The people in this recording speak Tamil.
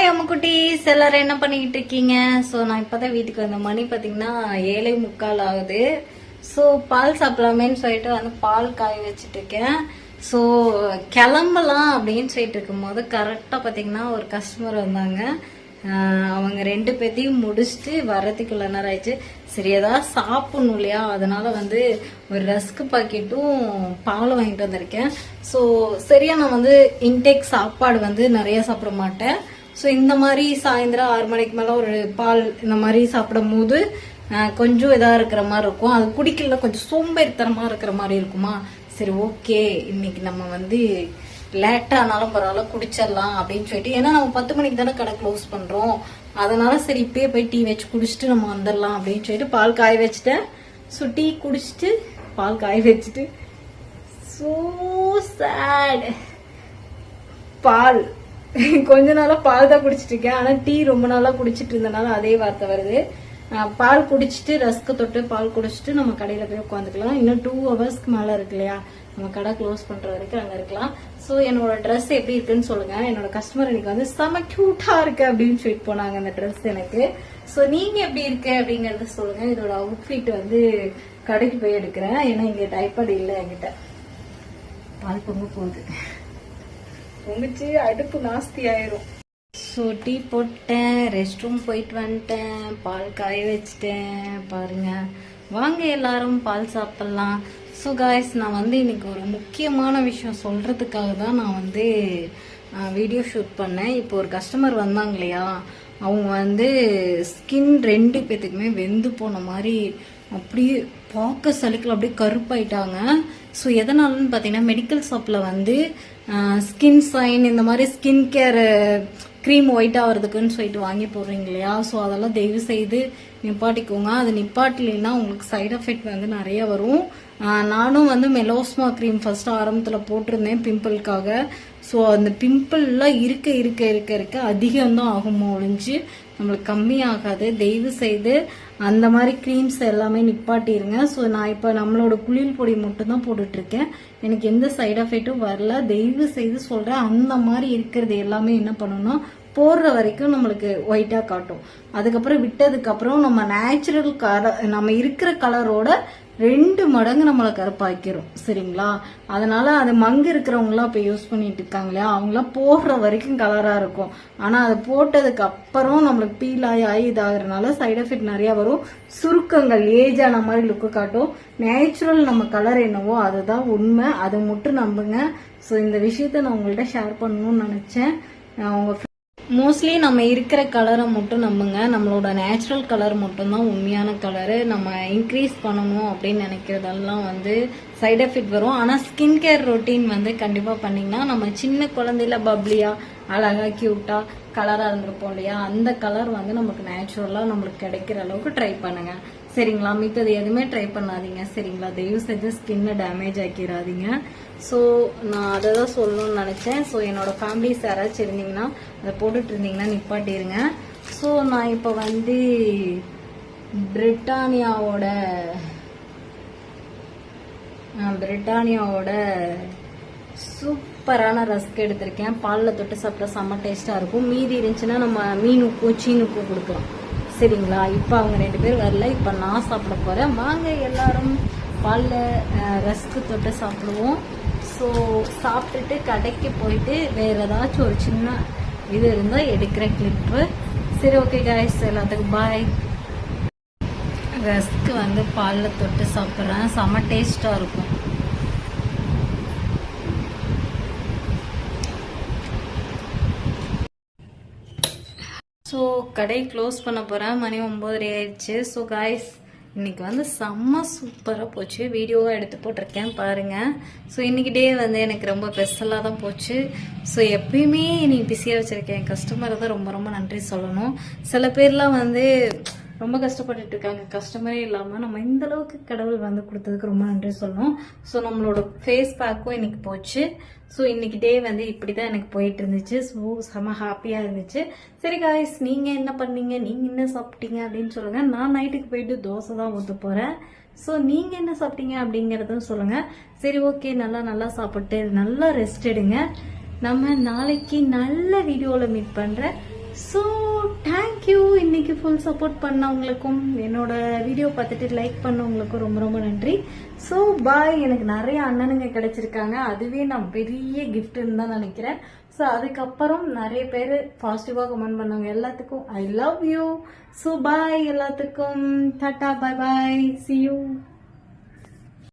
ஹாய் அம்முக்குட்டீஸ், எல்லாரும் என்ன பண்ணிக்கிட்டு இருக்கீங்க? ஸோ நான் இப்போதான் வீட்டுக்கு வந்த மணி பார்த்தீங்கன்னா 7:45 ஆகுது. ஸோ பால் சாப்பிடலாமேன்னு சொல்லிட்டு வந்து பால் காய வச்சுட்டு இருக்கேன். ஸோ கிளம்பலாம் அப்படின்னு சொல்லிட்டு இருக்கும்போது கரெக்டாக பார்த்தீங்கன்னா ஒரு கஸ்டமர் வந்தாங்க. அவங்க 2 பேர்த்தையும் முடிச்சுட்டு வரதுக்குள்ள நேரம் ஆயிடுச்சு. சரி ஏதாவது சாப்பிடணும் இல்லையா, அதனால வந்து ஒரு ரஸ்க் பாக்கெட்டும் பாலும் வாங்கிட்டு வந்திருக்கேன். ஸோ சரியா நான் வந்து இன்டேக் சாப்பாடு வந்து நிறைய சாப்பிட மாட்டேன். ஸோ இந்த மாதிரி சாயந்தரம் 6 மணிக்கு மேலே ஒரு பால் இந்த மாதிரி சாப்பிடும் போது கொஞ்சம் இதாக இருக்கிற மாதிரி இருக்கும். அது குடிக்கல கொஞ்சம் சோம்பேறித்தனமாக இருக்கிற மாதிரி இருக்குமா. சரி ஓகே, இன்னைக்கு நம்ம வந்து லேட்டானாலும் பரவாயில்ல குடிச்சிடலாம் அப்படின்னு சொல்லிட்டு, ஏன்னா நம்ம 10 மணிக்கு தானே கடை க்ளோஸ் பண்ணுறோம். அதனால சரி இப்பயே போய் டீ வச்சு குடிச்சிட்டு நம்ம வந்துடலாம் அப்படின்னு சொல்லிட்டு பால் காய வச்சுட்டேன். ஸோ டீ குடிச்சிட்டு பால் காய வச்சுட்டு ஸோ சேட். பால் கொஞ்ச நாளா பால் தான் குடிச்சிட்டு இருக்கேன். ஆனா டீ ரொம்ப நாளா குடிச்சிட்டு இருந்தனால அதே வார்த்தை வருது. பால் குடிச்சிட்டு ரஸ்க்கு தொட்டு பால் குடிச்சிட்டு நம்ம கடையில போய் உட்காந்துக்கலாம். இன்னும் 2 ஹவர்ஸ்க்கு மேல இருக்கு இல்லையா, நம்ம கடை க்ளோஸ் பண்ற வரைக்கும் அங்க இருக்கலாம். ஸோ என்னோட ட்ரெஸ் எப்படி இருக்குன்னு சொல்லுங்க. என்னோட கஸ்டமர் இன்னைக்கு வந்து செம கியூட்டா இருக்கு அப்படின்னு சொல்லிட்டு போனாங்க அந்த ட்ரெஸ் எனக்கு. ஸோ நீங்க எப்படி இருக்கு அப்படிங்கறத சொல்லுங்க. இதோட அவுட்ஃபிட் வந்து கடைக்கு போய் எடுக்கிறேன், ஏன்னா இங்க டைப்பட் இல்லை என்கிட்ட. பால் பொங்க போகுது, பொங்கிச்சு அடுப்பு நாஸ்தி ஆயிரும். ஸோ டீ போட்டேன், ரெஸ்ட் ரூம் போயிட்டு வந்துட்டேன், பால் காய வச்சுட்டேன். பாருங்க, வாங்க எல்லாரும் பால் சாப்பிடலாம். ஸோ காய்ஸ், நான் வந்து இன்னைக்கு ஒரு முக்கியமான விஷயம் சொல்றதுக்காக தான் நான் வந்து வீடியோ ஷூட் பண்ணேன். இப்போ ஒரு கஸ்டமர் வந்தாங்க இல்லையா, அவங்க வந்து ஸ்கின் 2 பேத்துக்குமே வெந்து போன மாதிரி அப்படியே பார்க்க சலிக்கல, அப்படியே கருப்பாயிட்டாங்க. ஸோ எதனாலன்னு பார்த்தீங்கன்னா மெடிக்கல் ஷாப்பில் வந்து ஸ்கின் சைன் இந்த மாதிரி ஸ்கின் கேர் க்ரீம் ஒயிட் ஆகிறதுக்குன்னு சொல்லிட்டு வாங்கி போடுறீங்க இல்லையா. ஸோ அதெல்லாம் தயவு செய்து நிப்பாட்டிக்கோங்க. அது நிப்பாட்டலைன்னா உங்களுக்கு சைட் எஃபெக்ட் வந்து நிறைய வரும். நானும் வந்து மெலோஸ்மா க்ரீம் ஃபர்ஸ்ட் ஆரம்பத்தில் போட்டிருந்தேன் பிம்பிள்காக. ஸோ அந்த பிம்பிள்லாம் இருக்க இருக்க இருக்க இருக்க அதிகம்தான் ஆகுமோ ஒழிஞ்சு நம்மளுக்கு கம்மியாகாது. தயவு செய்து அந்த மாதிரி க்ரீம்ஸ் எல்லாமே நிப்பாட்டிருங்க. ஸோ நான் இப்போ நம்மளோட குளியல் பொடி மட்டும் தான் போட்டுட்டு இருக்கேன், எனக்கு எந்த சைட் எஃபெக்டும் வரல. தயவு செய்து சொல்றேன், அந்த மாதிரி இருக்கிறது எல்லாமே என்ன பண்ணணும்னா போடுற வரைக்கும் நம்மளுக்கு ஒயிட்டா காட்டும். அதுக்கப்புறம் விட்டதுக்கு அப்புறம் நம்ம நேச்சுரல் கலர், நம்ம இருக்கிற கலரோட 2 மடங்கு நம்மளை கருப்பாக்கிறோம். சரிங்களா? அதனால அது மங்கு இருக்கிறவங்களாம் இப்போ யூஸ் பண்ணிட்டு இருக்காங்க இல்லையா, அவங்களாம் போடுற வரைக்கும் கலரா இருக்கும். ஆனா அது போட்டதுக்கு அப்புறம் நம்மளுக்கு பீல் ஆகி இதாகிறதுனால சைட் எஃபெக்ட் நிறைய வரும். சுருக்கங்கள், ஏஜ் ஆன மாதிரி லுக்கு காட்டும். நேச்சுரல் நம்ம கலர் என்னவோ அதுதான் உண்மை, அதை மட்டும் நம்புங்க. ஸோ இந்த விஷயத்த நான் உங்கள்கிட்ட ஷேர் பண்ணணும்னு நினைச்சேன். உங்க மோஸ்ட்லி நம்ம இருக்கிற கலரை மட்டும் நம்புங்க. நம்மளோட நேச்சுரல் கலர் மட்டும்தான் உண்மையான கலரு. நம்ம இன்க்ரீஸ் பண்ணணும் அப்படின்னு நினைக்கிறதெல்லாம் வந்து சைட் எஃபெக்ட் வரும். ஆனால் ஸ்கின் கேர் ரொட்டீன் வந்து கண்டிப்பாக பண்ணிங்கன்னா நம்ம சின்ன குழந்தையில பப்ளியா அழகா கியூட்டா கலராக இருந்திருப்போம் இல்லையா, அந்த கலர் வந்து நமக்கு நேச்சுரலாக நம்மளுக்கு கிடைக்கிற அளவுக்கு ட்ரை பண்ணுங்க. சரிங்களா? மித்தது எதுவுமே ட்ரை பண்ணாதீங்க. சரிங்களா? தயவு செஞ்சு ஸ்கின்னை டேமேஜ் ஆக்கிடாதீங்க. ஸோ நான் அதை தான் சொல்லணும்னு நினச்சேன். ஸோ என்னோட ஃபேமிலிஸ் யாராச்சும் இருந்தீங்கன்னா அதை போட்டுட்டு இருந்தீங்கன்னா நிப்பாட்டிருங்க. ஸோ நான் இப்போ வந்து பிரிட்டானியாவோட சூப்பரான ரஸ்க் எடுத்திருக்கேன். பாலில் தொட்டு சாப்பிட்டா செம்ம டேஸ்ட்டாக இருக்கும். மீதி இருந்துச்சுன்னா நம்ம மீனுக்கும் சீனுக்கும் கொடுக்கலாம். சரிங்களா? இப்போ அவங்க 2 பேர் வரல, இப்போ நான் சாப்பிட போகிறேன். வாங்க எல்லாரும் பாலில் ரஸ்க்கு தொட்டு சாப்பிடுவோம். ஸோ சாப்பிட்டுட்டு கடைக்கு போயிட்டு வேறு ஏதாச்சும் ஒரு சின்ன இது இருந்தால் எடுக்கிற கிளிப்பு. சரி ஓகே காய்ஸ், எல்லாத்துக்கும் பாய். ரஸ்க்கு வந்து பாலில் தொட்டு சாப்பிட்றேன், செம்ம டேஸ்ட்டாக இருக்கும். ஸோ கடை க்ளோஸ் பண்ண போகிறேன், மணி 9:30 ஆயிடுச்சு. ஸோ காய்ஸ், இன்னைக்கு வந்து செம்ம சூப்பராக போச்சு. வீடியோவாக எடுத்து போட்டிருக்கேன் பாருங்கள். ஸோ இன்றைக்கி டே வந்து எனக்கு ரொம்ப ஸ்பெஷலாக தான் போச்சு. ஸோ எப்பயுமே நீ பிஸியாக வச்சுருக்கேன். கஸ்டமரை தான் ரொம்ப ரொம்ப நன்றி சொல்லணும். சில பேர்லாம் வந்து ரொம்ப கஷ்டப்பட்டுட்டு இருக்காங்க, கஸ்டமரே இல்லாமல். நம்ம இந்த அளவுக்கு கடவுள் வந்து கொடுத்ததுக்கு ரொம்ப நன்றி சொல்லணும். ஸோ நம்மளோட ஃபேஸ் பேக்கும் இன்னைக்கு போச்சு. ஸோ இன்னைக்கு டே வந்து இப்படி தான் எனக்கு போயிட்டு இருந்துச்சு. ஸோ செம ஹாப்பியாக இருந்துச்சு. சரி காய்ஸ், நீங்கள் என்ன பண்ணீங்க, நீங்கள் என்ன சாப்பிட்டீங்க அப்படின்னு சொல்லுங்கள். நான் நைட்டுக்கு போயிட்டு தோசை தான் ஊற்ற போகிறேன். ஸோ நீங்கள் என்ன சாப்பிட்டீங்க அப்படிங்கிறதும் சொல்லுங்கள். சரி ஓகே, நல்லா சாப்பிட்டு நல்லா ரெஸ்ட் எடுங்க. நம்ம நாளைக்கு நல்ல வீடியோவில் மீட் பண்ணுறேன். So thank you. இன்னைக்கு ஃபுல் சப்போர்ட் பண்ணவங்களுக்கும் என்னோட வீடியோ பார்த்துட்டு லைக் பண்ணவங்களுக்கும் ரொம்ப ரொம்ப நன்றி. So bye. எனக்கு நிறைய அண்ணனுங்க கிடைச்சிருக்காங்க, அதுவே நான் பெரிய கிஃப்ட்னு தான் நினைக்கிறேன். ஸோ அதுக்கப்புறம் நிறைய பேர் பாசிட்டிவாக கமெண்ட் பண்ணவங்க எல்லாத்துக்கும் I love you. So bye எல்லாத்துக்கும். டாட்டா, பாய் பாய், சி யூ.